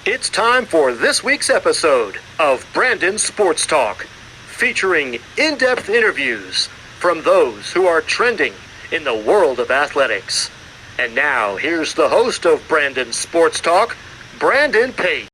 It's time for this week's episode of Brandon Sports Talk, featuring in-depth interviews from those who are trending in the world of athletics. And now, here's the host of Brandon Sports Talk, Brandon Pate.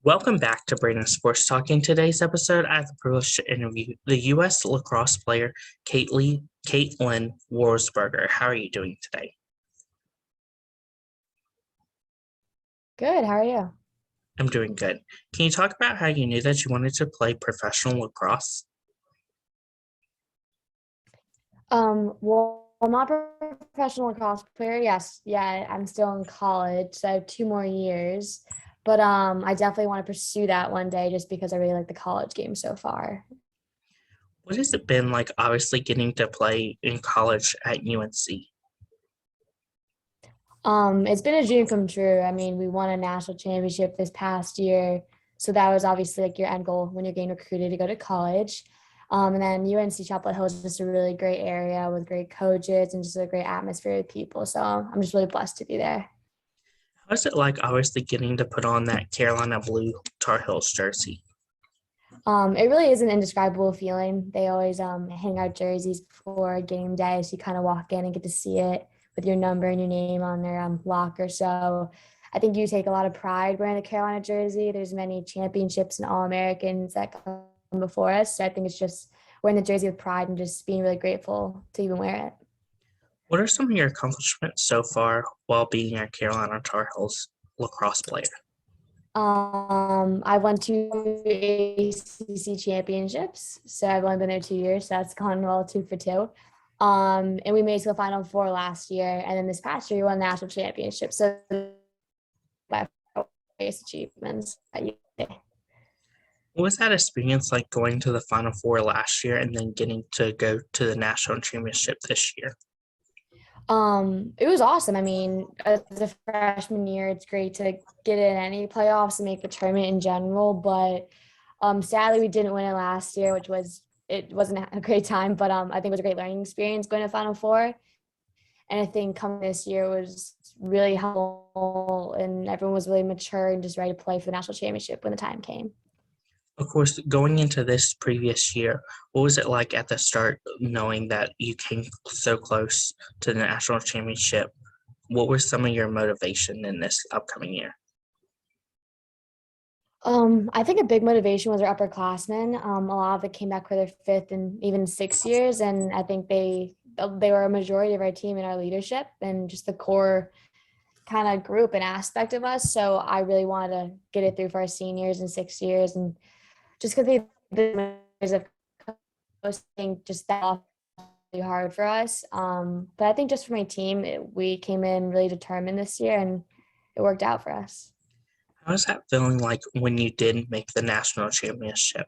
Welcome back to Brandon Sports Talk. In today's episode, I have the privilege to interview the U.S. lacrosse player Caitlyn Wurzburger. How are you doing today? Good. How are you? I'm doing good. Can you talk about how you knew that you wanted to play professional lacrosse? Well, I'm not a professional lacrosse player. Yes. Yeah, I'm still in college, so I have 2 more years. But I definitely want to pursue that one day just because I really like the college game so far. What has it been like, obviously, getting to play in college at UNC? It's been a dream come true. I mean, we won a national championship this past year. So that was obviously like your end goal when you're getting recruited to go to college. And then UNC Chapel Hill is just a really great area with great coaches and just a great atmosphere with people. So I'm just really blessed to be there. How is it like, obviously, getting to put on that Carolina Blue Tar Heels jersey? It really is an indescribable feeling. They always hang out jerseys before game day, so you kind of walk in and get to see it with your number and your name on their locker. So I think you take a lot of pride wearing the Carolina jersey. There's many championships and All-Americans that come before us. So I think it's just wearing the jersey with pride and just being really grateful to even wear it. What are some of your accomplishments so far while being a Carolina Tar Heels lacrosse player? I won 2 ACC championships, so I've only been there 2 years, so that's gone well 2 for 2. And we made it to the Final Four last year, and then this past year we won the national championship. So my biggest achievements. What was that experience like, going to the Final Four last year and then getting to go to the national championship this year? It was awesome. I mean, as a freshman year, it's great to get in any playoffs and make the tournament in general. But sadly, we didn't win it last year, it wasn't a great time. But I think it was a great learning experience going to Final Four. And I think coming this year was really helpful, and everyone was really mature and just ready to play for the national championship when the time came. Of course, going into this previous year, what was it like at the start, knowing that you came so close to the national championship? What were some of your motivation in this upcoming year? I think a big motivation was our upperclassmen. A lot of it came back for their 5th and even 6th years, and I think they were a majority of our team and our leadership and just the core kind of group and aspect of us. So I really wanted to get it through for our seniors and 6th years, and just because the years of coaching, just that really hard for us. But I think just for my team, we came in really determined this year, and it worked out for us. How was that feeling like when you did make the national championship?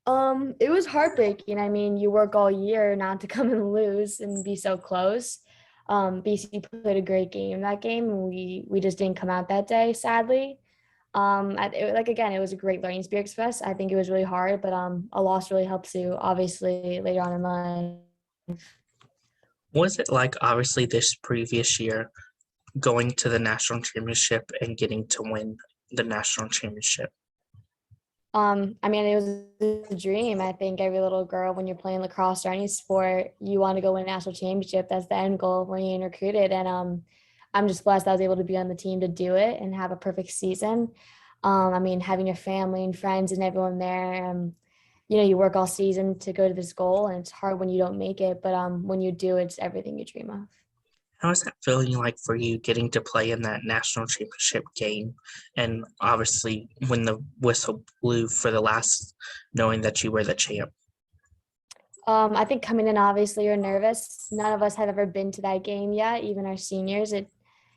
It was heartbreaking. I mean, you work all year not to come and lose and be so close. BC played a great game that game, and we just didn't come out that day, sadly. It was a great learning experience for us. I think it was really hard, but a loss really helps you, obviously, later on in life. What was it like, obviously, this previous year, going to the national championship and getting to win the national championship? I mean, it was a dream. I think every little girl, when you're playing lacrosse or any sport, you want to go win a national championship. That's the end goal when you're recruited. And I'm just blessed I was able to be on the team to do it and have a perfect season. I mean, having your family and friends and everyone there, you work all season to go to this goal, and it's hard when you don't make it. But when you do, it's everything you dream of. How is that feeling like for you, getting to play in that national championship game, and obviously when the whistle blew for the last, knowing that you were the champ? I think coming in, obviously, you're nervous. None of us have ever been to that game yet, even our seniors.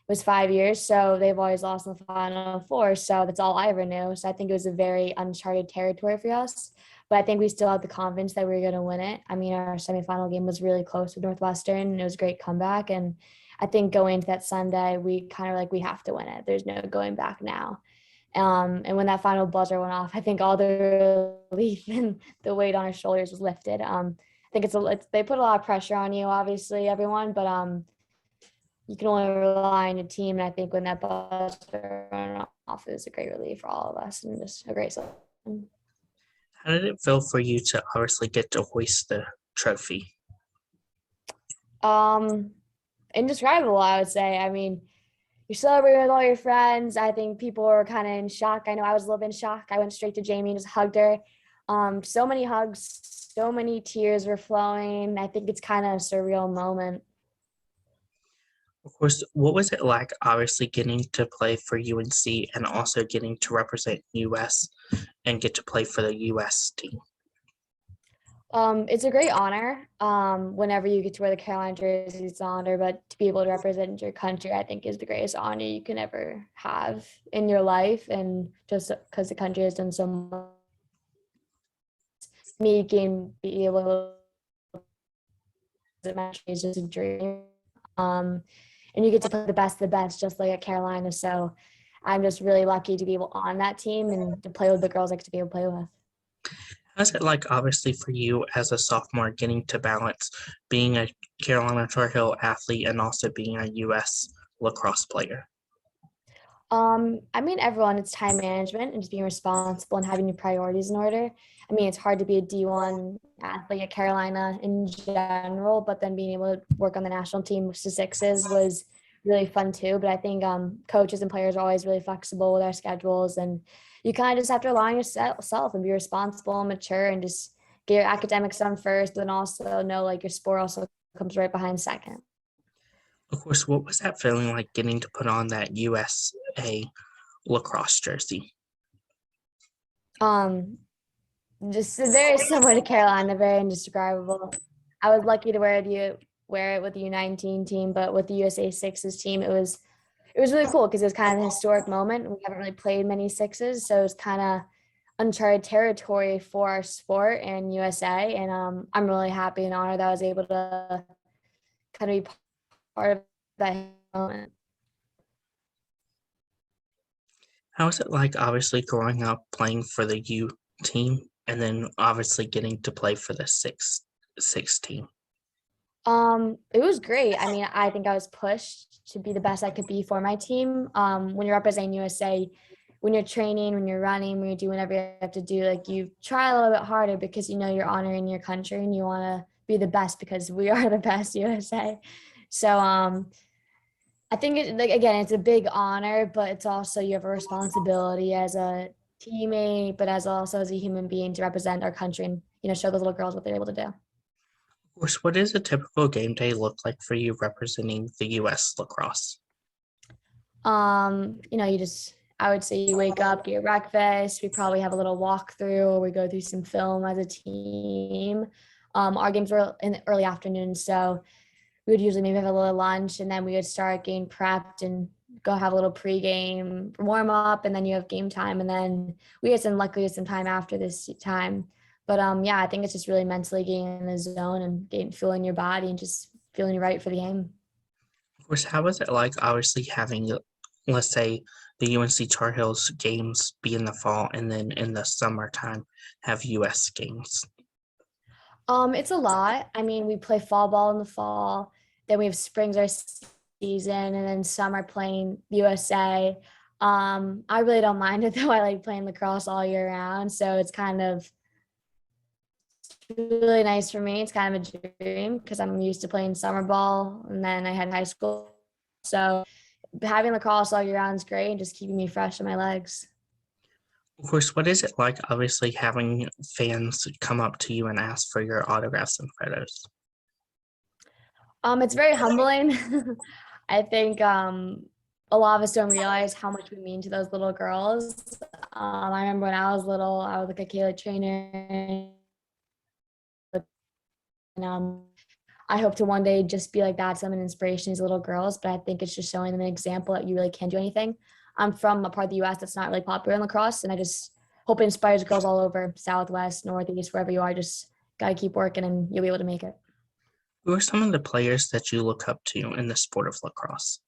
was 5 years. So they've always lost in the Final Four. So that's all I ever knew. So I think it was a very uncharted territory for us. But I think we still had the confidence that we were going to win it. I mean, our semifinal game was really close with Northwestern, and it was a great comeback. And I think going into that Sunday, we kind of like, we have to win it. There's no going back now. And when that final buzzer went off, I think all the relief and the weight on our shoulders was lifted. I think they put a lot of pressure on you, obviously, everyone, but you can only rely on your team. And I think when that buzzer went off, it was a great relief for all of us and just a great celebration. How did it feel for you to obviously get to hoist the trophy? Indescribable, I would say. I mean, you're celebrating with all your friends. I think people were kind of in shock. I know I was a little bit in shock. I went straight to Jamie and just hugged her. So many hugs, so many tears were flowing. I think it's kind of a surreal moment. Of course, what was it like obviously getting to play for UNC and also getting to represent US and get to play for the US team? It's a great honor. Whenever you get to wear the Carolina jersey, it's an honor, but to be able to represent your country, I think is the greatest honor you can ever have in your life. And just because the country has done so much, me can be able to match is just a dream. And you get to play the best of the best, just like at Carolina. So I'm just really lucky to be able on that team and to play with the girls I get to be able to play with. How's it like, obviously, for you as a sophomore getting to balance being a Carolina Tar Heel athlete and also being a US lacrosse player? I mean, everyone, it's time management and just being responsible and having your priorities in order. I mean, it's hard to be a D1 athlete at Carolina in general, but then being able to work on the national team with the sixes was really fun too. But I think coaches and players are always really flexible with our schedules, and you kind of just have to rely on yourself and be responsible and mature and just get your academics done first, and also know like your sport also comes right behind second. Of course, what was that feeling like getting to put on that USA lacrosse jersey? Just very similar to Carolina, very indescribable. I was lucky to wear it with the U19 team, but with the USA Sixes team, it was really cool because it was kind of a historic moment. We haven't really played many sixes, so it was kind of uncharted territory for our sport and USA. And I'm really happy and honored that I was able to kind of be part of that moment. How was it like, obviously, growing up playing for the U team and then obviously getting to play for the six team? It was great. I mean, I think I was pushed to be the best I could be for my team. When you're representing USA, when you're training, when you're running, when you're doing whatever you have to do, like you try a little bit harder because you know you're honoring your country and you want to be the best because we are the best USA. So I think again, it's a big honor, but it's also you have a responsibility as a teammate, but also as a human being to represent our country and show those little girls what they're able to do. Of course, what does a typical game day look like for you representing the US lacrosse? I would say you wake up, get your breakfast. We probably have a little walkthrough or we go through some film as a team. Our games were in the early afternoon, so we would usually maybe have a little lunch and then we would start getting prepped and go have a little pregame warm up, and then you have game time, and then we had some time after this time. But yeah, I think it's just really mentally getting in the zone and feeling your body and just feeling right for the game. Of course, how was it like, obviously, having, let's say, the UNC Tar Heels games be in the fall and then in the summertime have US games? It's a lot. I mean, we play fall ball in the fall, then we have spring's our season, and then summer playing USA. I really don't mind it though. I like playing lacrosse all year round, so it's kind of really nice for me. It's kind of a dream because I'm used to playing summer ball, and then I had high school. So having lacrosse all year round is great and just keeping me fresh in my legs. Of course, what is it like, obviously, having fans come up to you and ask for your autographs and photos? It's very humbling. I think a lot of us don't realize how much we mean to those little girls. I remember when I was little, I was like a Caitlyn trainer. And I hope to one day just be like that, some inspiration to these little girls. But I think it's just showing them an example that you really can do anything. I'm from a part of the U.S. that's not really popular in lacrosse, and I just hope it inspires girls all over, Southwest, Northeast, wherever you are. Just gotta keep working, and you'll be able to make it. Who are some of the players that you look up to in the sport of lacrosse?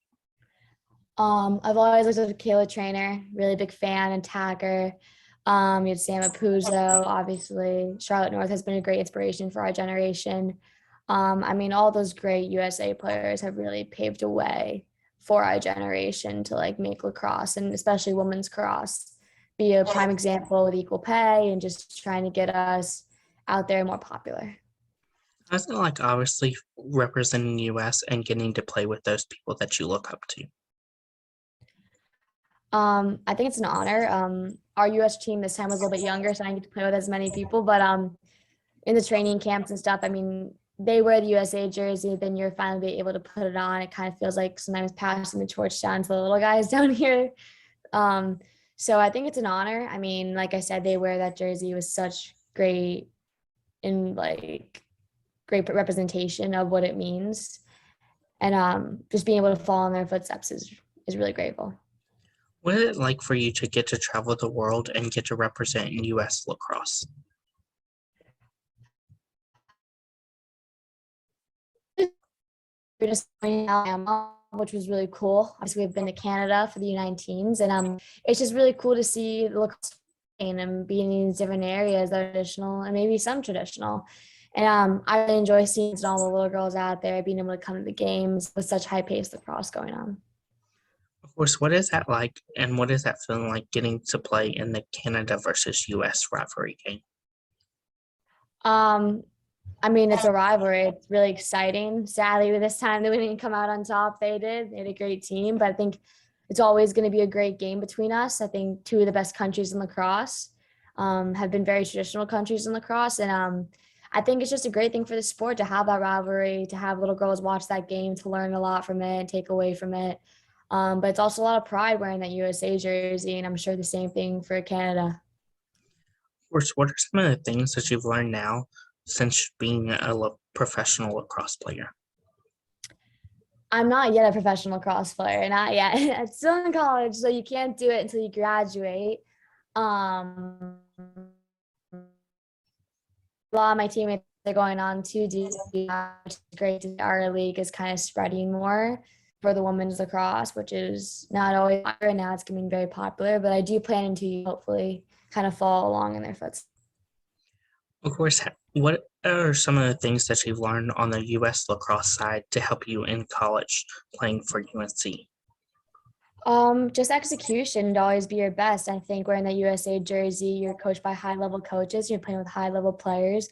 I've always looked at Kayla Trainer, really big fan, and Tacker. You had Sam Apuzzo, obviously. Charlotte North has been a great inspiration for our generation. I mean, all those great USA players have really paved a way for our generation to like make lacrosse and especially women's lacrosse be a prime example with equal pay and just trying to get us out there more popular. How's it like obviously representing the US and getting to play with those people that you look up to? I think it's an honor. Our US team this time was a little bit younger, so I didn't get to play with as many people, but in the training camps and stuff, I mean, they wear the USA jersey, then you're finally able to put it on. It kind of feels like sometimes passing the torch down to the little guys down here. Um, so I think it's an honor. I mean, like I said, they wear that jersey with such great and like great representation of what it means. And just being able to follow in their footsteps is really grateful. What is it like for you to get to travel the world and get to represent US lacrosse? We're just going to Alabama, which was really cool. Obviously, we've been to Canada for the U19s, and it's just really cool to see the lacrosse and be in these different areas that are traditional and maybe some traditional. And I really enjoy seeing all the little girls out there being able to come to the games with such high paced lacrosse going on. Of course, what is that like and what is that feeling like getting to play in the Canada versus US rivalry game? I mean, it's a rivalry. It's really exciting. Sadly, this time they didn't come out on top. They did. They had a great team, but I think it's always going to be a great game between us. I think two of the best countries in lacrosse have been very traditional countries in lacrosse, and I think it's just a great thing for the sport to have that rivalry, to have little girls watch that game, to learn a lot from it, and take away from it. But it's also a lot of pride wearing that USA jersey, and I'm sure the same thing for Canada. Of course, what are some of the things that you've learned now since being a professional lacrosse player? I'm not yet a professional lacrosse player, not yet. I'm still in college, so you can't do it until you graduate. A lot of my teammates are going on to do that, which is great. Our league is kind of spreading more for the women's lacrosse, which is not always popular. Now it's becoming very popular, but I do plan to hopefully kind of follow along in their footsteps. Of course, what are some of the things that you've learned on the US lacrosse side to help you in college playing for UNC? Just execution to always be your best. I think wearing the USA jersey, you're coached by high level coaches, you're playing with high level players,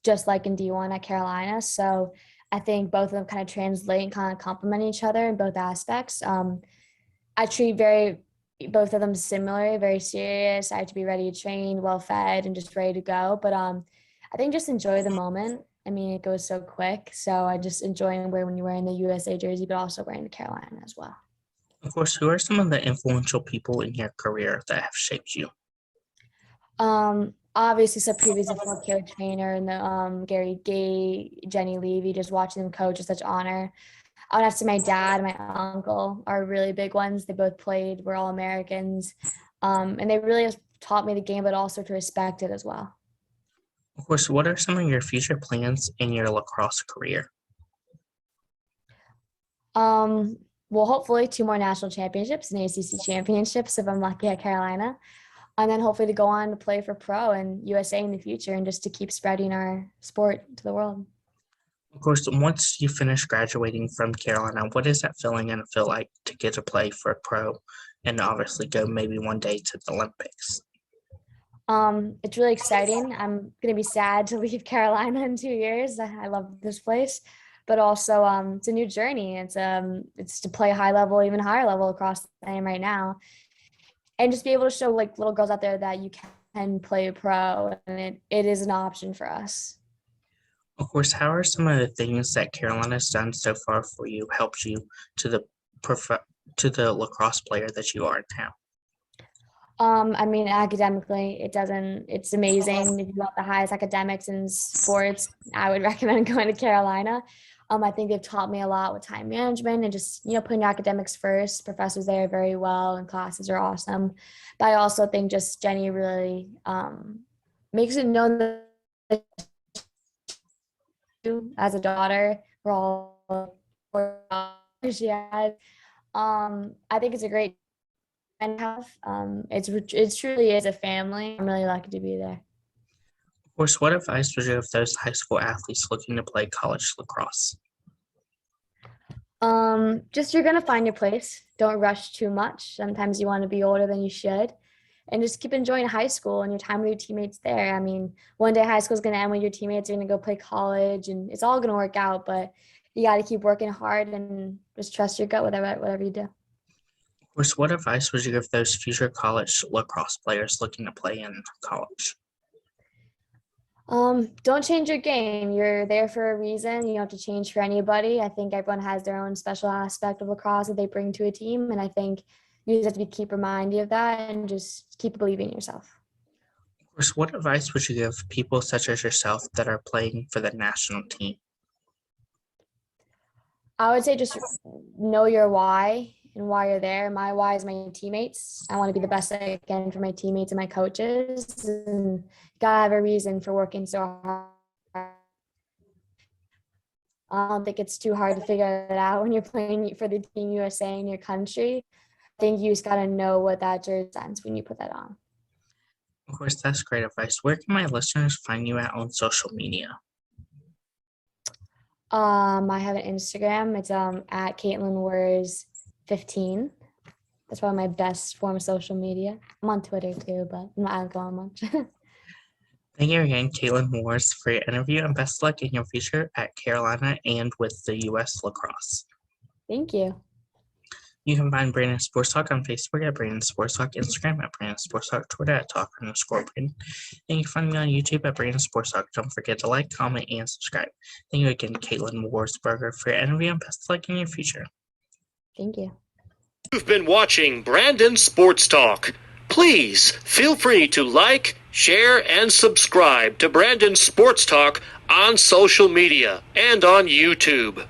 just like in D1 at Carolina. So I think both of them kind of translate and kind of complement each other in both aspects. I treat both of them similarly, very serious. I have to be ready to train, well fed, and just ready to go. But I think just enjoy the moment. I mean, it goes so quick. So I just enjoy when you're wearing the USA jersey, but also wearing the Carolina as well. Of course, who are some of the influential people in your career that have shaped you? Obviously, some previous Kayla Trainer and the Gary Gay, Jenny Levy, just watching them coach is such honor. I would have to say my dad and my uncle are really big ones. They both played, we're all Americans. And they really taught me the game, but also to respect it as well. Of course, what are some of your future plans in your lacrosse career? Well, hopefully 2 more national championships and ACC championships if I'm lucky at Carolina. And then hopefully to go on to play for pro and USA in the future and just to keep spreading our sport to the world. Of course, once you finish graduating from Carolina, what is that feeling and feel like to get to play for a pro and obviously go maybe one day to the Olympics? It's really exciting. I'm going to be sad to leave Carolina in 2 years. I love this place, but also it's a new journey. It's to play high level, even higher level across the game right now, and just be able to show like little girls out there that you can play pro, and it is an option for us. Of course, how are some of the things that Carolina's done so far for you helped you to the lacrosse player that you are now? I mean, academically, it's amazing. If you want the highest academics in sports, I would recommend going to Carolina. I think they've taught me a lot with time management and just, putting your academics first. Professors there are very well and classes are awesome. But I also think just Jenny really makes it known that as a daughter, we're all she has. I think it's a great and have. It truly is a family. I'm really lucky to be there. Of course, what advice would you give those high school athletes looking to play college lacrosse? Just you're gonna find your place. Don't rush too much. Sometimes you want to be older than you should. And just keep enjoying high school and your time with your teammates there. I mean, one day high school is gonna end when your teammates are gonna go play college and it's all gonna work out, but you gotta keep working hard and just trust your gut whatever you do. Of course, what advice would you give those future college lacrosse players looking to play in college? Don't change your game. You're there for a reason. You don't have to change for anybody. I think everyone has their own special aspect of lacrosse that they bring to a team. And I think you just have to keep reminding you of that and just keep believing in yourself. Of course, what advice would you give people such as yourself that are playing for the national team? I would say just know your why and why you're there. My why is my teammates. I want to be the best I can for my teammates and my coaches. And gotta have a reason for working so hard. I don't think it's too hard to figure it out when you're playing for the Team USA in your country. I think you just gotta know what that jersey represents when you put that on. Of course, that's great advice. Where can my listeners find you at on social media? I have an Instagram. It's at Caitlyn Wurzburger 15. That's probably my best form of social media. I'm on Twitter too, but I'm not going much. Thank you again, Caitlyn Wars, for your interview, and best luck in your future at Carolina and with the U.S. Lacrosse. Thank you. You can find Brandon Sports Talk on Facebook at Brandon Sports Talk, Instagram at Brandon Sports Talk, Twitter at Talk_Brandon, and you can find me on YouTube at Brandon Sports Talk. Don't forget to like, comment, and subscribe. Thank you again, Caitlyn Wurzburger, for your interview, and best luck in your future. Thank you. You've been watching Brandon Sports Talk. Please feel free to like, share, and subscribe to Brandon Sports Talk on social media and on YouTube.